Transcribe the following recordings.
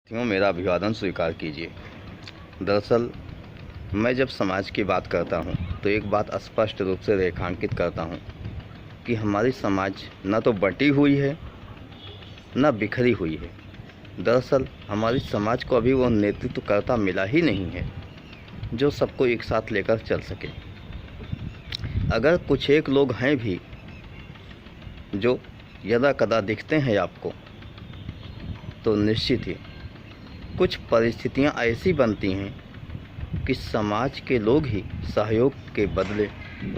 साथियों, मेरा अभिवादन स्वीकार कीजिए। दरअसल मैं जब समाज की बात करता हूँ तो एक बात स्पष्ट रूप से रेखांकित करता हूँ कि हमारी समाज न तो बटी हुई है न बिखरी हुई है। दरअसल हमारी समाज को अभी वो नेतृत्वकर्ता मिला ही नहीं है जो सबको एक साथ लेकर चल सके। अगर कुछ एक लोग हैं भी जो यदा कदा दिखते हैं आपको, तो निश्चित ही कुछ परिस्थितियां ऐसी बनती हैं कि समाज के लोग ही सहयोग के बदले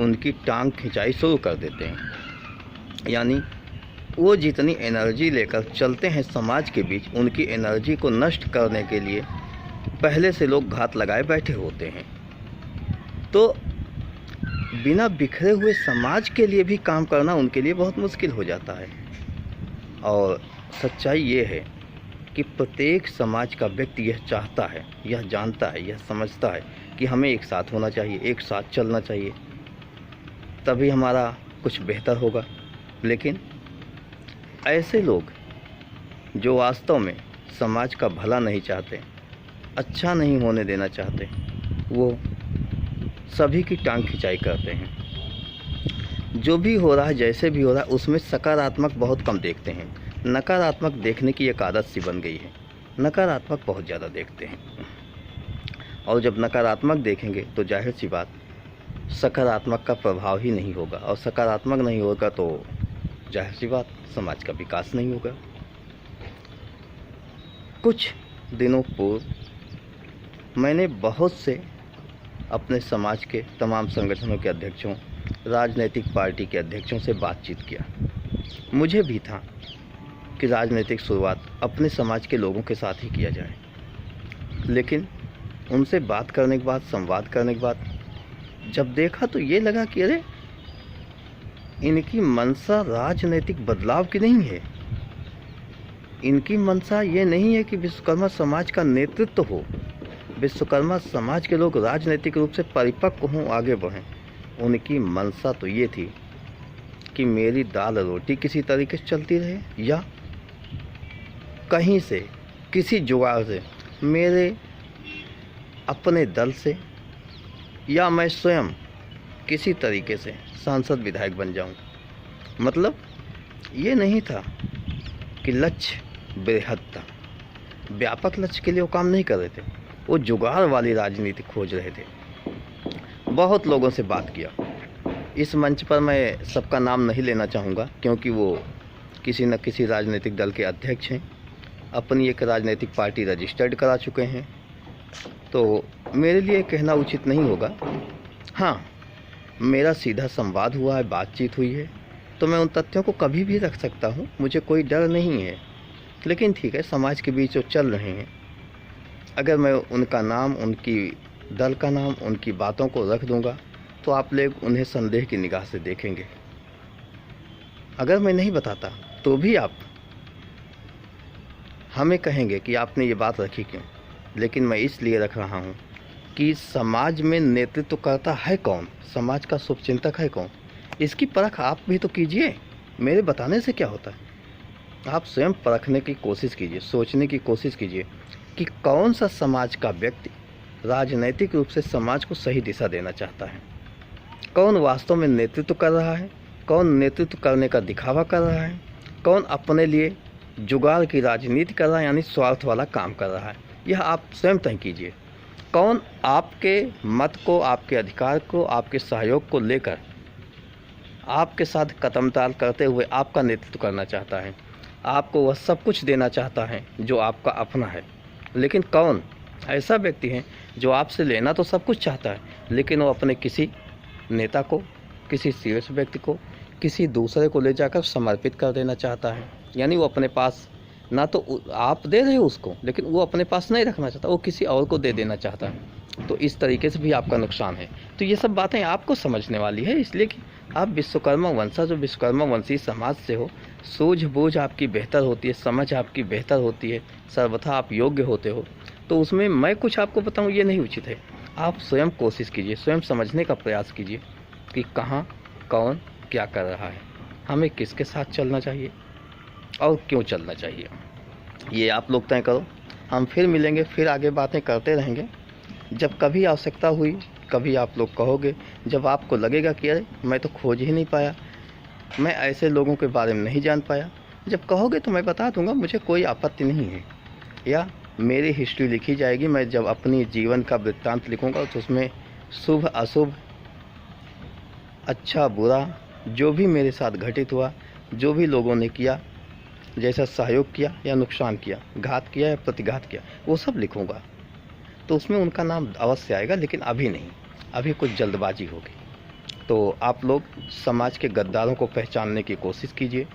उनकी टांग खिंचाई शुरू कर देते हैं। यानी वो जितनी एनर्जी लेकर चलते हैं समाज के बीच, उनकी एनर्जी को नष्ट करने के लिए पहले से लोग घात लगाए बैठे होते हैं। तो बिना बिखरे हुए समाज के लिए भी काम करना उनके लिए बहुत मुश्किल हो जाता है। और सच्चाई ये है कि प्रत्येक समाज का व्यक्ति यह चाहता है, यह जानता है, यह समझता है कि हमें एक साथ होना चाहिए, एक साथ चलना चाहिए, तभी हमारा कुछ बेहतर होगा। लेकिन ऐसे लोग जो वास्तव में समाज का भला नहीं चाहते, अच्छा नहीं होने देना चाहते, वो सभी की टांग खिंचाई करते हैं। जो भी हो रहा है, जैसे भी हो रहा है, उसमें सकारात्मक बहुत कम देखते हैं। नकारात्मक देखने की एक आदत सी बन गई है। नकारात्मक बहुत ज़्यादा देखते हैं, और जब नकारात्मक देखेंगे तो जाहिर सी बात सकारात्मक का प्रभाव ही नहीं होगा, और सकारात्मक नहीं होगा तो जाहिर सी बात समाज का विकास नहीं होगा। कुछ दिनों पूर्व मैंने बहुत से अपने समाज के तमाम संगठनों के अध्यक्षों, राजनीतिक पार्टी के अध्यक्षों से बातचीत किया। मुझे भी था कि राजनीतिक शुरुआत अपने समाज के लोगों के साथ ही किया जाए, लेकिन उनसे बात करने के बाद, संवाद करने के बाद जब देखा तो ये लगा कि अरे, इनकी मंशा राजनीतिक बदलाव की नहीं है। इनकी मंशा ये नहीं है कि विश्वकर्मा समाज का नेतृत्व हो, विश्वकर्मा समाज के लोग राजनीतिक रूप से परिपक्व हों, आगे बढ़ें। उनकी मंशा तो ये थी कि मेरी दाल रोटी किसी तरीके से चलती रहे, या कहीं से किसी जुगाड़ से मेरे अपने दल से, या मैं स्वयं किसी तरीके से सांसद विधायक बन जाऊं। मतलब ये नहीं था कि लक्ष्य बृहद था, व्यापक लक्ष्य के लिए वो काम नहीं कर रहे थे, वो जुगाड़ वाली राजनीति खोज रहे थे। बहुत लोगों से बात किया। इस मंच पर मैं सबका नाम नहीं लेना चाहूँगा, क्योंकि वो किसी न किसी राजनीतिक दल के अध्यक्ष हैं, अपनी एक राजनीतिक पार्टी रजिस्टर्ड करा चुके हैं, तो मेरे लिए कहना उचित नहीं होगा। हाँ, मेरा सीधा संवाद हुआ है, बातचीत हुई है, तो मैं उन तथ्यों को कभी भी रख सकता हूँ, मुझे कोई डर नहीं है। लेकिन ठीक है, समाज के बीच जो चल रहे हैं, अगर मैं उनका नाम, उनकी दल का नाम, उनकी बातों को रख दूंगा तो आप लोग उन्हें संदेह की निगाह से देखेंगे। अगर मैं नहीं बताता तो भी आप हमें कहेंगे कि आपने ये बात रखी क्यों। लेकिन मैं इसलिए रख रहा हूँ कि समाज में नेतृत्वकर्ता है कौन, समाज का शुभचिंतक है कौन, इसकी परख आप भी तो कीजिए। मेरे बताने से क्या होता है, आप स्वयं परखने की कोशिश कीजिए, सोचने की कोशिश कीजिए कि कौन सा समाज का व्यक्ति राजनैतिक रूप से समाज को सही दिशा देना चाहता है, कौन वास्तव में नेतृत्व कर रहा है, कौन नेतृत्व करने का दिखावा कर रहा है, कौन अपने लिए जुगाड़ की राजनीति कर रहा है, यानी स्वार्थ वाला काम कर रहा है। यह आप स्वयं तय कीजिए। कौन आपके मत को, आपके अधिकार को, आपके सहयोग को लेकर आपके साथ कदमताल करते हुए आपका नेतृत्व करना चाहता है, आपको वह सब कुछ देना चाहता है जो आपका अपना है। लेकिन कौन ऐसा व्यक्ति है जो आपसे लेना तो सब कुछ चाहता है, लेकिन वो अपने किसी नेता को, किसी शीर्ष व्यक्ति को, किसी दूसरे को ले जाकर समर्पित कर देना चाहता है। यानी वो अपने पास ना तो आप दे रहे हो उसको, लेकिन वो अपने पास नहीं रखना चाहता, वो किसी और को दे देना चाहता है। तो इस तरीके से भी आपका नुकसान है। तो ये सब बातें आपको समझने वाली है, इसलिए कि आप विश्वकर्मा वंशज, विश्वकर्मा वंशी समाज से हो, सूझबूझ आपकी बेहतर होती है, समझ आपकी बेहतर होती है, सर्वथा आप योग्य होते हो। तो उसमें मैं कुछ आपको बताऊं ये नहीं उचित है। आप स्वयं कोशिश कीजिए, स्वयं समझने का प्रयास कीजिए कि कहाँ कौन क्या कर रहा है, हमें किसके साथ चलना चाहिए और क्यों चलना चाहिए। ये आप लोग तय करो। हम फिर मिलेंगे, फिर आगे बातें करते रहेंगे। जब कभी आवश्यकता हुई, कभी आप लोग कहोगे, जब आपको लगेगा कि अरे मैं तो खोज ही नहीं पाया, मैं ऐसे लोगों के बारे में नहीं जान पाया, जब कहोगे तो मैं बता दूंगा, मुझे कोई आपत्ति नहीं है। या मेरी हिस्ट्री लिखी जाएगी, मैं जब अपनी जीवन का वृत्तांत लिखूंगा तो उसमें शुभ अशुभ, अच्छा बुरा, जो भी मेरे साथ घटित हुआ, जो भी लोगों ने किया, जैसा सहयोग किया या नुकसान किया, घात किया या प्रतिघात किया, वो सब लिखूंगा। तो उसमें उनका नाम अवश्य आएगा, लेकिन अभी नहीं, अभी कुछ जल्दबाजी होगी। तो आप लोग समाज के गद्दारों को पहचानने की कोशिश कीजिए,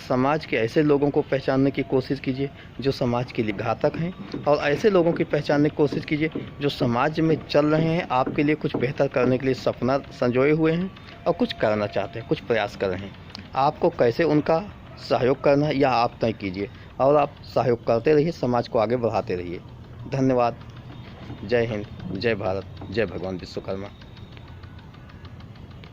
समाज के ऐसे लोगों को पहचानने की कोशिश कीजिए जो समाज के लिए घातक हैं, और ऐसे लोगों की पहचानने की कोशिश कीजिए जो समाज में चल रहे हैं, आपके लिए कुछ बेहतर करने के लिए सपना संजोए हुए हैं और कुछ करना चाहते हैं, कुछ प्रयास कर रहे हैं। आपको कैसे उनका सहयोग करना है, यह आप तय कीजिए, और आप सहयोग करते रहिए, समाज को आगे बढ़ाते रहिए। धन्यवाद। जय हिंद, जय भारत, जय भगवान विश्वकर्मा।